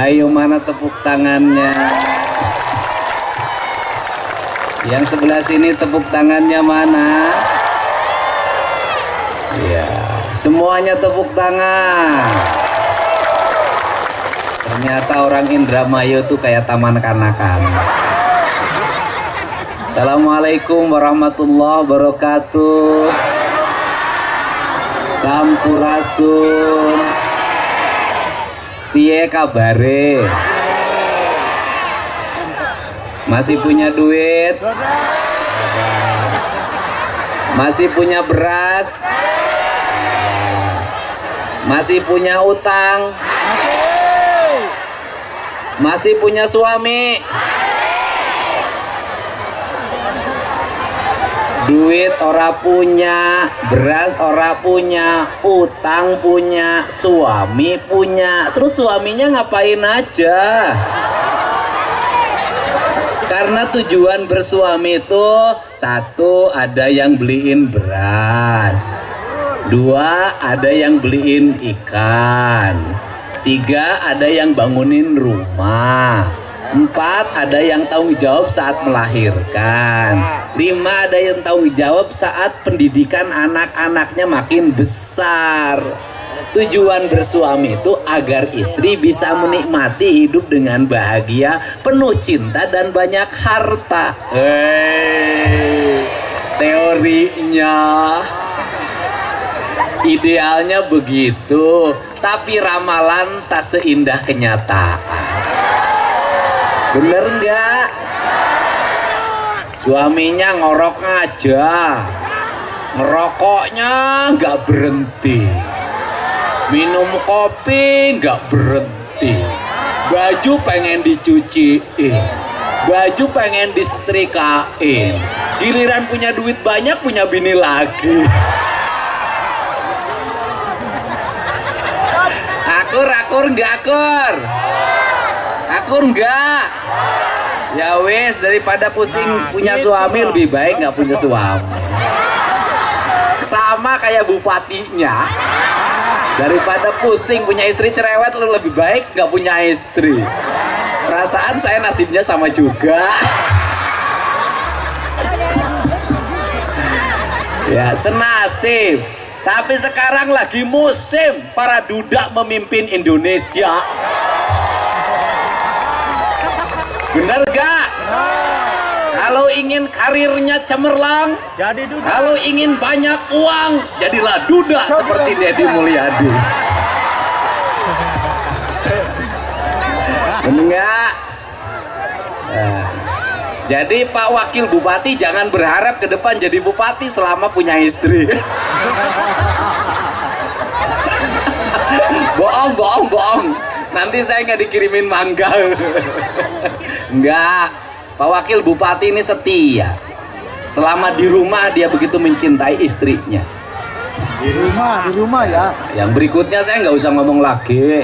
Ayo mana tepuk tangannya? Yang sebelah sini tepuk tangannya mana? Ya, semuanya tepuk tangan. Ternyata orang Indramayu tuh kayak taman kanak-kanak. Assalamualaikum warahmatullahi wabarakatuh. Sampurasun. Piye kabare? Masih punya duit? Masih punya beras? Masih punya utang? Masih punya suami? Duit ora punya, beras ora punya, utang punya, suami punya. Terus suaminya ngapain aja? Karena tujuan bersuami itu, satu, ada yang beliin beras, dua, ada yang beliin ikan, tiga, ada yang bangunin rumah, empat, ada yang tanggung jawab saat melahirkan, lima, ada yang tanggung jawab saat pendidikan anak-anaknya makin besar. Tujuan bersuami itu agar istri bisa menikmati hidup dengan bahagia, penuh cinta dan banyak harta. Teorinya, idealnya begitu, tapi ramalan tak seindah kenyataan. Bener nggak? Suaminya ngorok aja, ngerokoknya nggak berhenti, minum kopi nggak berhenti, baju pengen dicuciin, baju pengen disetrikain, giliran punya duit banyak punya bini lagi. Akur nggak akur? Akur nggak? Ya wes, daripada pusing punya suami lebih baik nggak punya suami. Sama kayak bupatinya, daripada pusing punya istri cerewet lu lebih baik nggak punya istri. Perasaan saya nasibnya sama juga. Ya senasib. Tapi sekarang lagi musim para duda memimpin Indonesia. Bener gak? Kalau ingin karirnya cemerlang, jadi duda. Kalau ingin banyak uang, jadilah duda seperti Deddy Mulyadi. Enggak. Jadi Pak Wakil Bupati jangan berharap ke depan jadi bupati selama punya istri. Bohong. Nanti saya nggak dikirimin mangga. Enggak. Pak Wakil Bupati ini setia. Selama di rumah dia begitu mencintai istrinya. Di rumah ya. Yang berikutnya saya nggak usah ngomong lagi.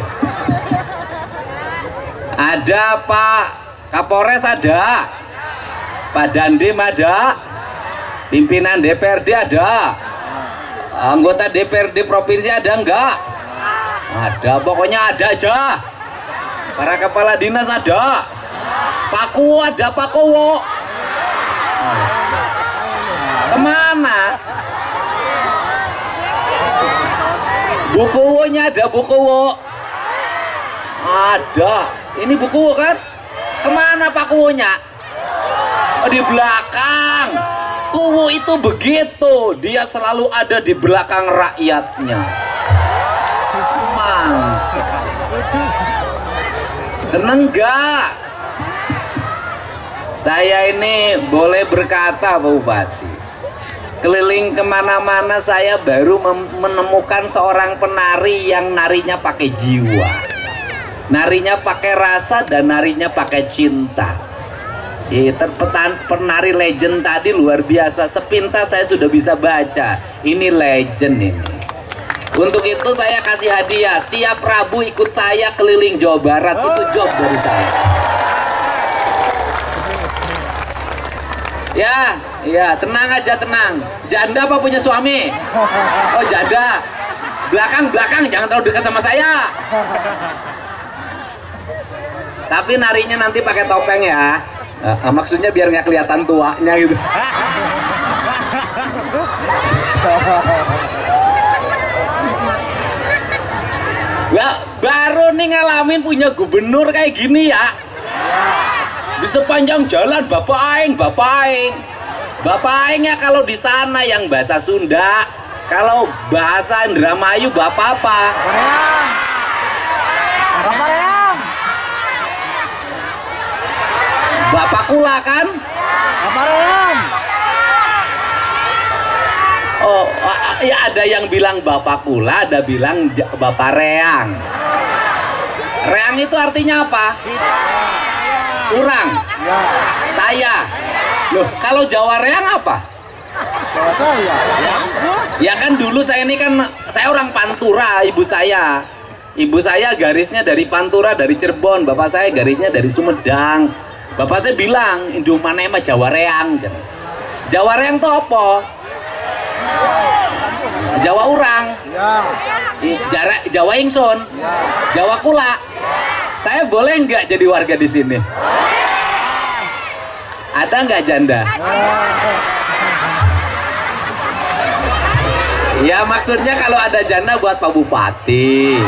Ada Pak Kapolres ada, Pak Dandim ada, pimpinan DPRD ada, anggota DPRD provinsi ada enggak? Ada, pokoknya ada aja. Para kepala dinas ada. Pak Kuwo ada, Pak Kuwo. Kemana? Bu Kuwonya ada, Bu Kuwo. Ada. Ini Bu Kuwo kan? Kemana Pak Kuwonya? Oh, di belakang. Kuwo itu begitu. Dia selalu ada di belakang rakyatnya. Seneng gak? Saya ini boleh berkata Pak Bupati, keliling kemana-mana saya baru menemukan seorang penari yang narinya pakai jiwa, narinya pakai rasa dan narinya pakai cinta. Penari legend tadi luar biasa, sepintas saya sudah bisa baca. Ini legend ini. Untuk itu saya kasih hadiah, tiap Rabu ikut saya keliling Jawa Barat, itu job dari saya. Ya, tenang aja, tenang. Janda apa punya suami? Oh, janda. Belakang, jangan terlalu dekat sama saya. Tapi narinya nanti pakai topeng ya. Maksudnya biar nggak kelihatan tuanya gitu. Ya, baru nih ngalamin punya gubernur kayak gini ya. Di sepanjang jalan Bapak Aing, Bapak Aing. Bapak Aing ya kalau di sana yang bahasa Sunda, kalau bahasa Indramayu Bapak apa? Bapak Reang. Bapak Kula kan? Bapak Reang. Oh, ya ada yang bilang Bapak Kula, ada bilang Bapak Reang. Reang itu artinya apa? Kurang. Ya. Saya. Loh, kalau Jawa Reang apa? Bapak saya. Ya kan dulu saya ini kan, saya orang Pantura, ibu saya. Ibu saya garisnya dari Pantura, dari Cirebon. Bapak saya garisnya dari Sumedang. Bapak saya bilang, Indo mana emang Jawa Reang. Jawa Reang itu apa? Jawa Urang. Ya. Jawa Ingsun. Jawa Kula. Saya boleh nggak jadi warga di sini? Ada nggak janda? Ya maksudnya kalau ada janda buat Pak Bupati.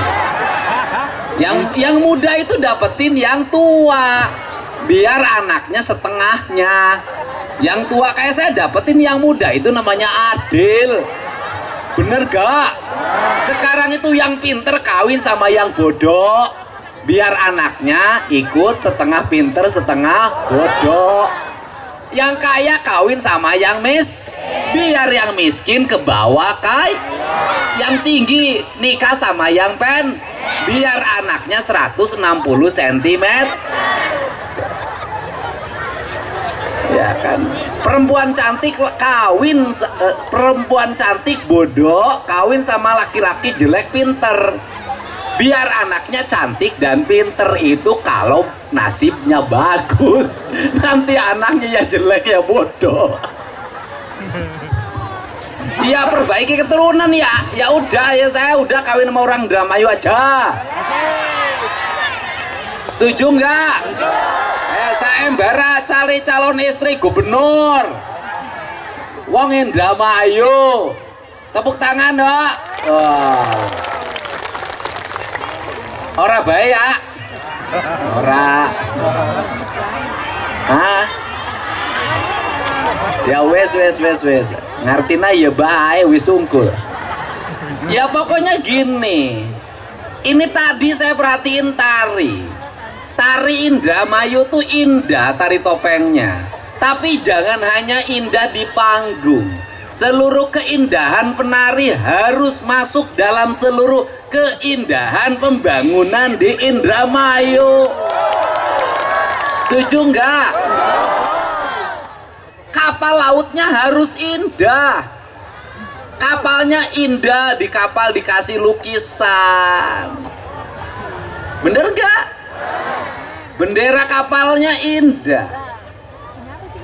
Yang muda itu dapetin yang tua, biar anaknya setengahnya. Yang tua kayak saya dapetin yang muda, itu namanya adil. Bener gak? Sekarang itu yang pinter kawin sama yang bodoh, biar anaknya ikut setengah pinter setengah bodoh. Yang kaya kawin sama yang biar yang miskin ke bawah kaya. Yang tinggi nikah sama yang biar anaknya 160 cm. Ya kan, perempuan cantik kawin, perempuan cantik bodoh kawin sama laki-laki jelek pinter, biar anaknya cantik dan pinter. Itu kalau nasibnya bagus. Nanti anaknya ya jelek ya bodoh. Ya perbaiki keturunan ya. Ya udah ya, saya udah kawin sama orang Indramayu aja. Setuju nggak? Saya embara cari calon istri gubernur wong Indramayu. Tepuk tangan dok. Wow. Ora bae ya. Ora. Hah? Ya wes. Ngartina ya bae wis sungkul. Ya pokoknya gini. Ini tadi saya perhatiin Tari Indramayu tuh indah tari topengnya. Tapi jangan hanya indah di panggung. Seluruh keindahan penari harus masuk dalam seluruh keindahan pembangunan di Indramayu. Setuju nggak? Kapal lautnya harus indah. Kapalnya indah, di kapal dikasih lukisan. Bener nggak? Bendera kapalnya indah,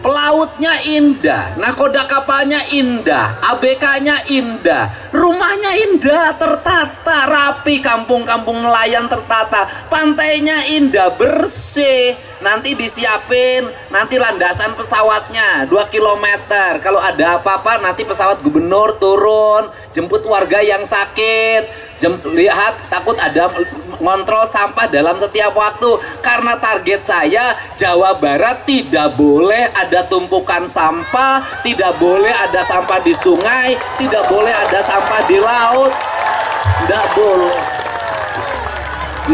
pelautnya indah, nakoda kapalnya indah, ABK-nya indah, rumahnya indah, tertata, rapi, kampung-kampung nelayan tertata, pantainya indah, bersih. Nanti disiapin, nanti landasan pesawatnya 2 km. Kalau ada apa-apa nanti pesawat gubernur turun, jemput warga yang sakit. Lihat, takut ada ngontrol sampah dalam setiap waktu. Karena target saya Jawa Barat tidak boleh ada tumpukan sampah, tidak boleh ada sampah di sungai, tidak boleh ada sampah di laut. Tidak boleh.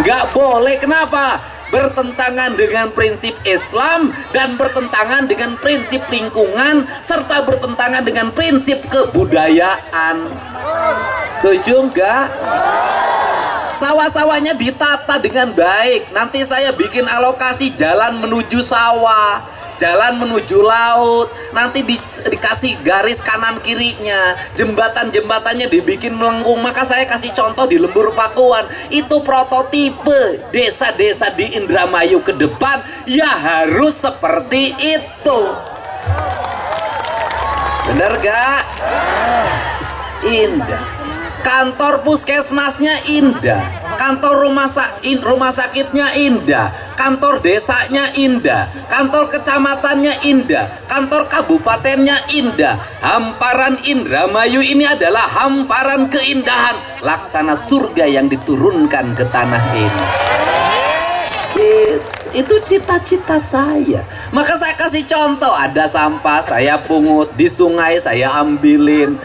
Nggak boleh, kenapa? Bertentangan dengan prinsip Islam dan bertentangan dengan prinsip lingkungan serta bertentangan dengan prinsip kebudayaan. Setuju enggak? Sawah-sawahnya ditata dengan baik. Nanti saya bikin alokasi jalan menuju sawah, jalan menuju laut. Nanti dikasih garis kanan kirinya, jembatan-jembatannya dibikin melengkung. Maka saya kasih contoh di Lembur Pakuan. Itu prototipe desa-desa di Indramayu ke depan. Ya harus seperti itu. Bener gak? Indah. Kantor puskesmasnya indah, kantor rumah sakitnya indah, kantor desanya indah, kantor kecamatannya indah, kantor kabupatennya indah. Hamparan Indramayu ini adalah hamparan keindahan, laksana surga yang diturunkan ke tanah ini. Itu cita-cita saya. Maka saya kasih contoh, ada sampah saya pungut, di sungai saya ambilin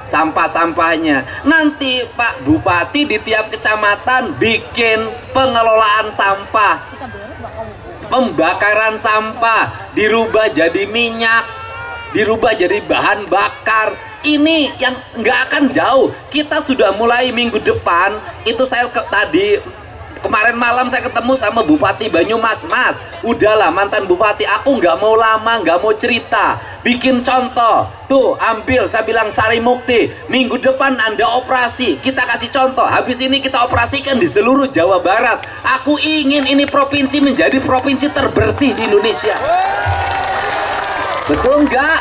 sampah-sampahnya. Nanti Pak Bupati di tiap kecamatan bikin pengelolaan sampah, pembakaran sampah, dirubah jadi minyak, dirubah jadi bahan bakar. Ini yang nggak akan jauh. Kita sudah mulai minggu depan. Itu saya kemarin malam saya ketemu sama Bupati Banyumas. Mas, udahlah mantan Bupati, aku nggak mau lama, nggak mau cerita, bikin contoh. Tuh, ambil, saya bilang Sari Mukti, minggu depan Anda operasi, kita kasih contoh. Habis ini kita operasikan di seluruh Jawa Barat. Aku ingin ini provinsi menjadi provinsi terbersih di Indonesia. Betul nggak?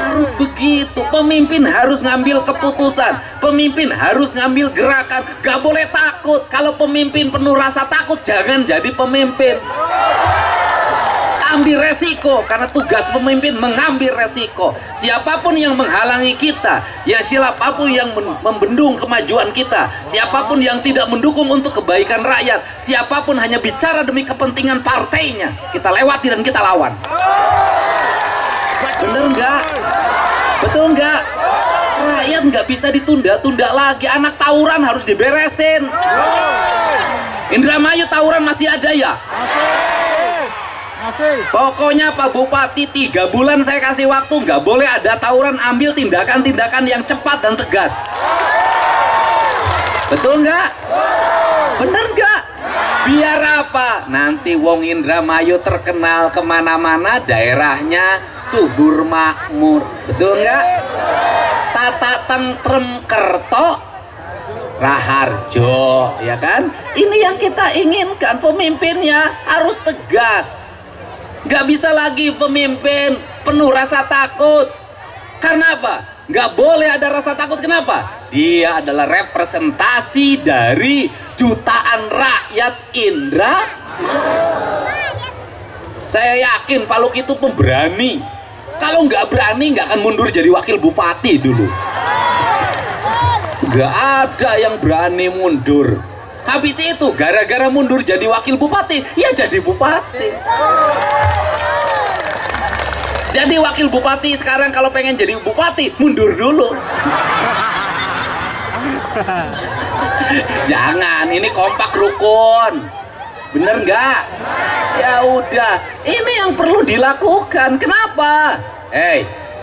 Harus begitu. Pemimpin harus ngambil keputusan, pemimpin harus ngambil gerakan. Gak boleh takut. Kalau pemimpin penuh rasa takut, jangan jadi pemimpin. Ambil resiko, karena tugas pemimpin mengambil resiko. Siapapun yang menghalangi kita, ya siapapun yang membendung kemajuan kita, siapapun yang tidak mendukung untuk kebaikan rakyat, siapapun hanya bicara demi kepentingan partainya, kita lewati dan kita lawan. Bener nggak? Betul nggak? Rakyat nggak bisa ditunda-tunda lagi. Anak tawuran harus diberesin. Indramayu tawuran masih ada ya? Masih. Pokoknya Pak Bupati 3 bulan saya kasih waktu, nggak boleh ada tawuran. Ambil tindakan-tindakan yang cepat dan tegas. Betul nggak? Bener nggak? Biar apa? Nanti wong Indramayu terkenal kemana-mana, daerahnya subur makmur. Betul nggak? Tata tentrem Kerto Raharjo, ya kan? Ini yang kita inginkan. Pemimpinnya harus tegas. Nggak bisa lagi pemimpin penuh rasa takut. Karena apa? Nggak boleh ada rasa takut. Kenapa? Dia adalah representasi dari jutaan rakyat Saya yakin Pak Luk itu pemberani. Kalau nggak berani nggak akan mundur jadi wakil bupati dulu. Nggak ada yang berani mundur. Habis itu gara-gara mundur jadi wakil bupati, ya jadi bupati. Jadi wakil bupati sekarang kalau pengen jadi bupati, mundur dulu. Jangan, ini kompak rukun. Bener nggak? Ya udah, ini yang perlu dilakukan. Kenapa?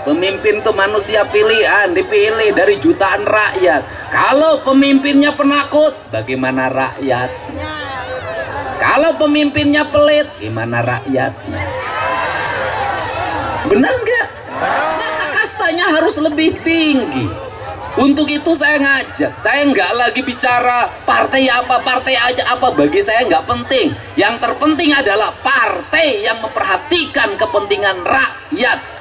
Pemimpin tuh manusia pilihan, dipilih dari jutaan rakyat. Kalau pemimpinnya penakut, bagaimana rakyat? Kalau pemimpinnya pelit, gimana rakyatnya? Benar nggak? Maka kastanya harus lebih tinggi. Untuk itu saya ngajak, saya nggak lagi bicara partai apa, partai aja apa, bagi saya nggak penting. Yang terpenting adalah partai yang memperhatikan kepentingan rakyat.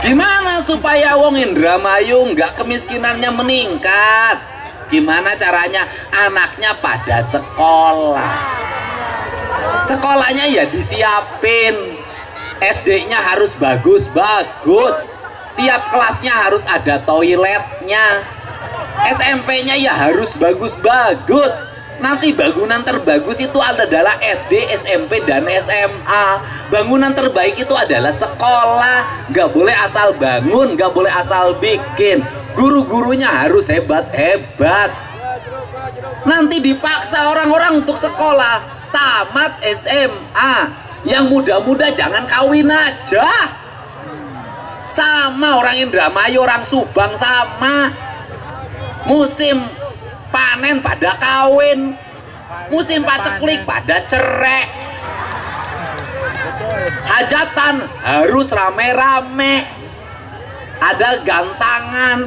Gimana supaya wong Indramayu nggak kemiskinannya meningkat? Gimana caranya? Anaknya pada sekolah. Sekolahnya ya disiapin. SD-nya harus bagus-bagus. Tiap kelasnya harus ada toiletnya. SMP-nya ya harus bagus-bagus. Nanti bangunan terbagus itu adalah SD, SMP, dan SMA. Bangunan terbaik itu adalah sekolah. Gak boleh asal bangun, gak boleh asal bikin. Guru-gurunya harus hebat-hebat. Nanti dipaksa orang-orang untuk sekolah. Tamat SMA. Yang muda-muda jangan kawin aja. Sama orang Indramayu, orang Subang sama. Musim panen pada kawin, musim paceklik pada cerai. Hajatan harus rame-rame. Ada gantangan,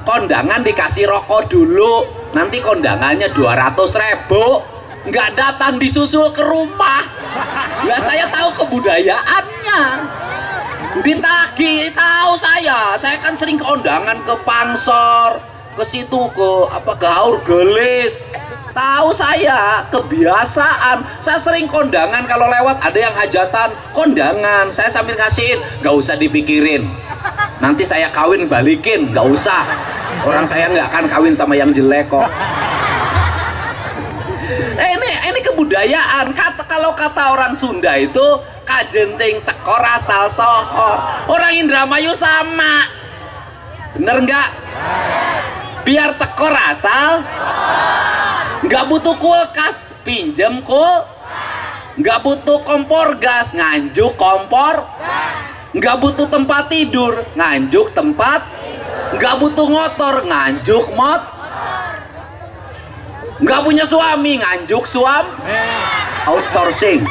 kondangan dikasih rokok dulu. Nanti kondangannya 200.000. Nggak datang disusul ke rumah. Ya saya tahu kebudayaannya. Ditagih, tahu saya kan sering kondangan ke Pansor, ke situ ke Haur Gelis. Tahu saya, kebiasaan. Saya sering kondangan kalau lewat ada yang hajatan, kondangan. Saya sambil ngasihin, nggak usah dipikirin. Nanti saya kawin balikin, nggak usah. Orang saya nggak akan kawin sama yang jelek kok. Ini kebudayaan. Kalau kata orang Sunda itu kajenting tekor asal sohor. Orang Indramayu sama. Bener nggak? Biar tekor asal. Nggak butuh kulkas, pinjem nggak butuh kompor gas, nganjuk kompor. Nggak butuh tempat tidur, nganjuk tempat. Nggak butuh motor, nganjuk nggak punya suami, nganjuk outsourcing.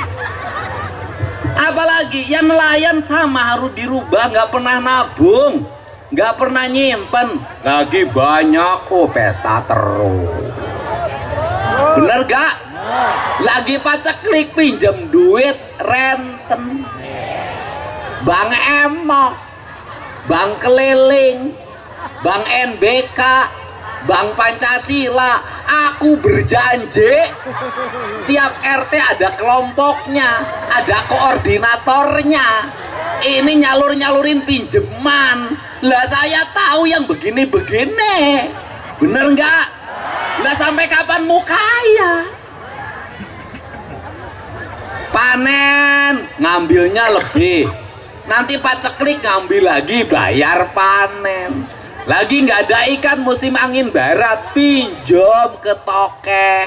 Apalagi yang nelayan sama harus dirubah, nggak pernah nabung, nggak pernah nyimpen, lagi banyak pesta terus. Bener gak? Lagi paceklik pinjam duit renten. Bank Emok, Bank Keliling, Bank NBK, Bank Pancasila. Aku berjanji tiap RT ada kelompoknya, ada koordinatornya. Ini nyalur-nyalurin pinjeman. Lah saya tahu yang begini-begini. Bener nggak? Lah sampai kapan mau kaya? Panen ngambilnya lebih, nanti paceklik ngambil lagi, bayar panen. Lagi nggak ada ikan musim angin barat, pinjam ke tokeh.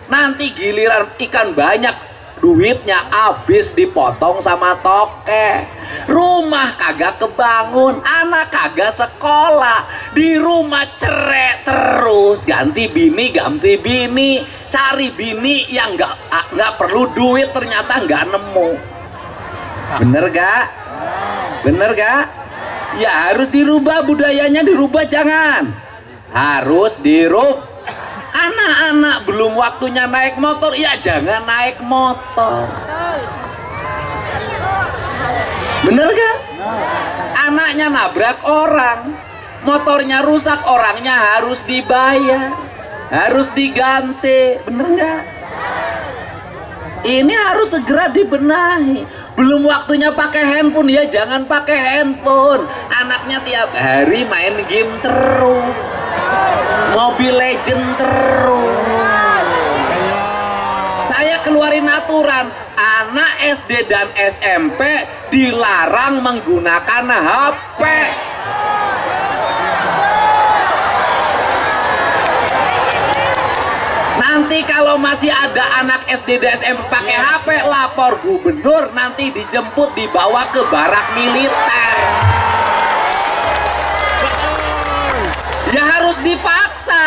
Nanti giliran ikan banyak, duitnya habis dipotong sama tokeh. Rumah kagak kebangun, anak kagak sekolah, di rumah cerai terus, ganti bini, cari bini yang nggak perlu duit, ternyata nggak nemu. Bener gak? Bener gak? Ya harus dirubah, budayanya dirubah, jangan. Harus dirubah. Anak-anak belum waktunya naik motor, ya jangan naik motor. Bener gak? Anaknya nabrak orang, motornya rusak, orangnya harus dibayar, harus diganti. Bener gak? Ini harus segera dibenahi. Belum waktunya pakai handphone, ya jangan pakai handphone. Anaknya tiap hari main game terus, Mobile Legend terus. Saya keluarin aturan, anak SD dan SMP dilarang menggunakan HP. Nanti kalau masih ada anak SD dan SMP pakai HP, lapor gubernur, nanti dijemput dibawa ke barak militer. Ya harus dipaksa.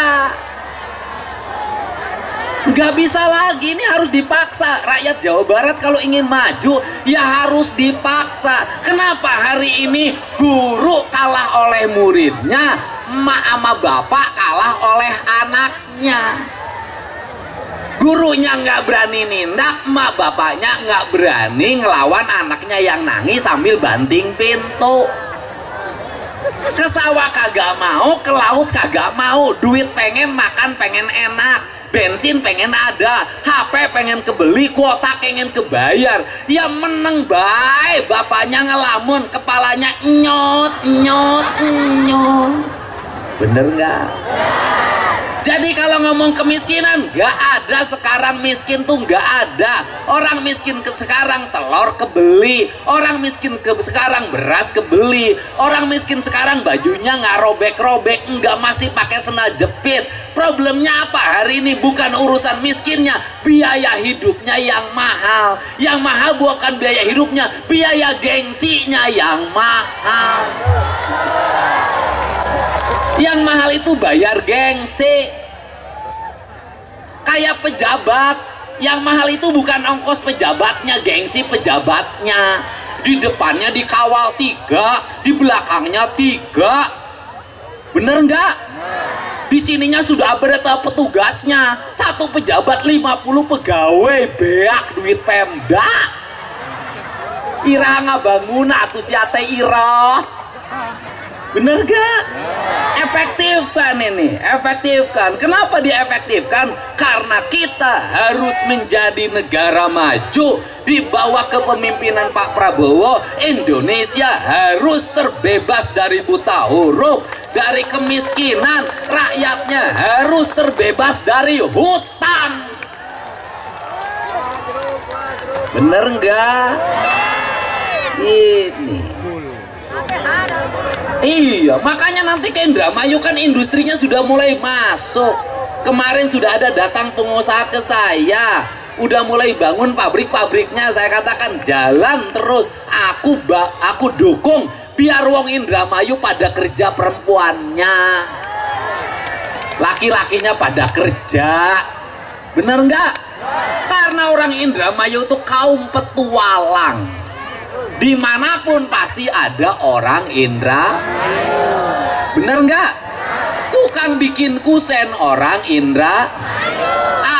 Nggak bisa lagi, ini harus dipaksa. Rakyat Jawa Barat kalau ingin maju, ya harus dipaksa. Kenapa hari ini guru kalah oleh muridnya, emak sama bapak kalah oleh anaknya? Gurunya nggak berani nindak, emak bapaknya nggak berani ngelawan anaknya yang nangis sambil banting pintu. Ke sawah kagak mau, ke laut kagak mau, duit pengen, makan pengen enak, bensin pengen ada, HP pengen kebeli, kuota pengen kebayar. Ya meneng bae, bapaknya ngelamun, kepalanya nyot. Bener nggak? Jadi kalau ngomong kemiskinan, nggak ada sekarang miskin tuh, nggak ada. Orang miskin sekarang telur kebeli, orang miskin sekarang beras kebeli, orang miskin sekarang bajunya nggak robek-robek, nggak masih pakai sendal jepit. Problemnya apa hari ini? Bukan urusan miskinnya, biaya hidupnya yang mahal. Yang mahal bukan biaya hidupnya, biaya gengsinya yang mahal. Yang mahal itu bayar gengsi. Kayak pejabat, yang mahal itu bukan ongkos pejabatnya, gengsi pejabatnya. Di depannya dikawal 3, di belakangnya 3. Bener nggak? Di sininya sudah ada petugasnya. Satu pejabat 50 pegawai, beak duit Pemda. Ira ngabangun atuh si ate ira. Bener gak? Efektifkan ini, efektifkan. Kenapa diefektifkan? Karena kita harus menjadi negara maju di bawah kepemimpinan Pak Prabowo. Indonesia harus terbebas dari buta huruf, dari kemiskinan. Rakyatnya harus terbebas dari hutang. Bener nggak? Ini. Iya, makanya nanti ke Indramayu kan industrinya sudah mulai masuk. Kemarin sudah ada datang pengusaha ke saya, udah mulai bangun pabrik-pabriknya. Saya katakan jalan terus. Aku dukung biar wong Indramayu pada kerja, perempuannya, laki-lakinya pada kerja. Bener nggak? Karena orang Indramayu itu kaum petualang. Dimanapun pasti ada orang Indra. Bener nggak? Tukang bikin kusen orang Indra,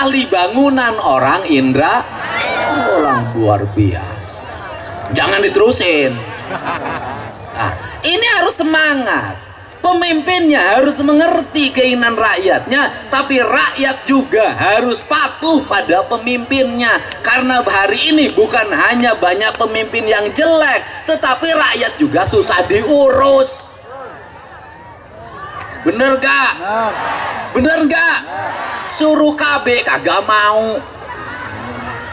ahli bangunan orang Indra. Orang luar biasa. Jangan diterusin. Nah, ini harus semangat. Pemimpinnya harus mengerti keinginan rakyatnya, tapi rakyat juga harus patuh pada pemimpinnya. Karena hari ini bukan hanya banyak pemimpin yang jelek, tetapi rakyat juga susah diurus. Bener gak? Bener gak? Suruh KB kagak mau.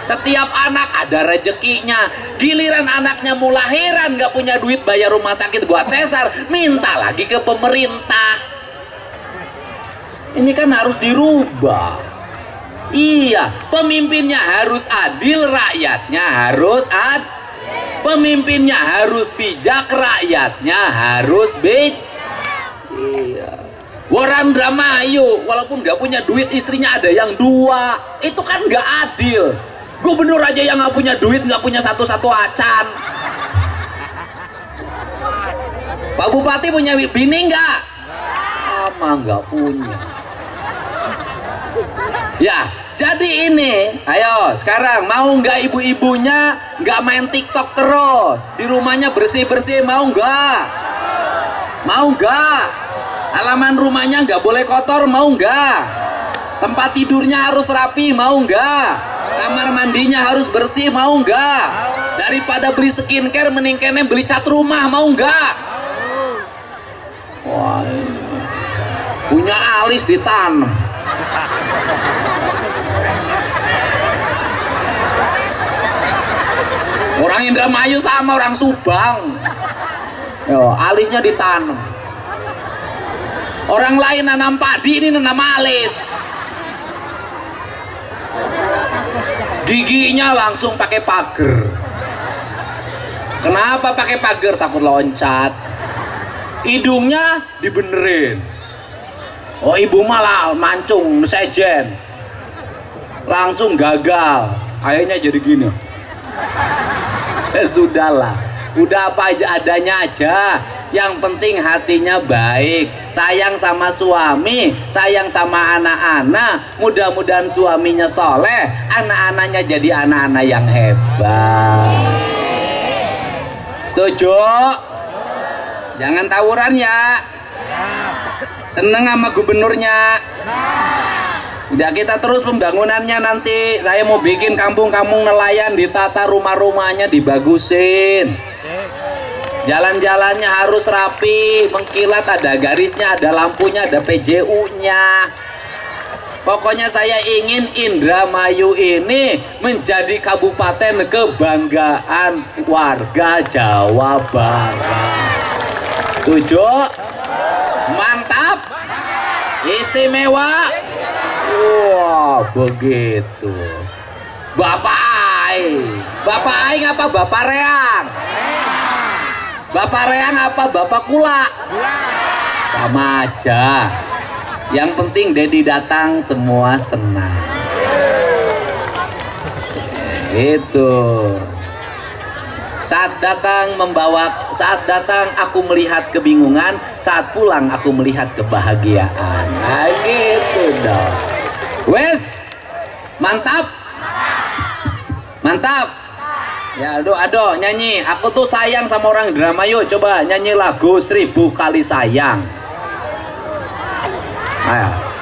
Setiap anak ada rezekinya. Giliran anaknya mau lahiran gak punya duit bayar rumah sakit buat sesar, minta lagi ke pemerintah. Ini kan harus dirubah. Iya, pemimpinnya harus adil, rakyatnya harus pemimpinnya harus bijak, rakyatnya harus bijak. Iya. Orang Indramayu walaupun gak punya duit, istrinya ada yang dua. Itu kan gak adil. Gubernur aja yang nggak punya duit, nggak punya satu-satu acan. Pak Bupati punya bini nggak? Sama nggak punya. Ya, jadi ini, ayo sekarang mau nggak ibu-ibunya nggak main TikTok terus, di rumahnya bersih-bersih, mau nggak? Mau nggak? Halaman rumahnya nggak boleh kotor, mau nggak? Tempat tidurnya harus rapi, mau nggak? Kamar mandinya harus bersih, mau nggak? Daripada beli skincare mending kene beli cat rumah, mau nggak? Wah, ini. Punya alis ditanam. Orang Indramayu sama orang Subang. Yo, alisnya ditanam. Orang lain nanam padi, ini nanam alis. Giginya langsung pakai pagar. Kenapa pakai pagar? Takut loncat. Hidungnya dibenerin. Oh, ibu malah mancung sejen. Langsung gagal. Akhirnya jadi gini. Sudahlah. Udah apa aja adanya aja. Yang penting hatinya baik, sayang sama suami, sayang sama anak-anak. Mudah-mudahan suaminya soleh, anak-anaknya jadi anak-anak yang hebat. Setuju? Jangan tawuran ya. Seneng sama gubernurnya. Udah, kita terus pembangunannya nanti. Saya mau bikin kampung-kampung nelayan, ditata rumah-rumahnya, dibagusin. Jalan-jalannya harus rapi, mengkilat, ada garisnya, ada lampunya, ada PJU-nya. Pokoknya saya ingin Indramayu ini menjadi kabupaten kebanggaan warga Jawa Barat. Setuju? Mantap? Istimewa? Wah, begitu. Bapak Aing apa Bapak Reang? Bapak Reang apa Bapak Kula? Sama aja. Yang penting Dedi datang semua senang. Itu. Saat datang aku melihat kebingungan, saat pulang aku melihat kebahagiaan. Nah, gitu dong. Wes, mantap. Mantap. Ya, aduh, nyanyi. Aku tuh sayang sama orang Indramayu. Coba nyanyi lagu 1000 kali sayang. Ayo.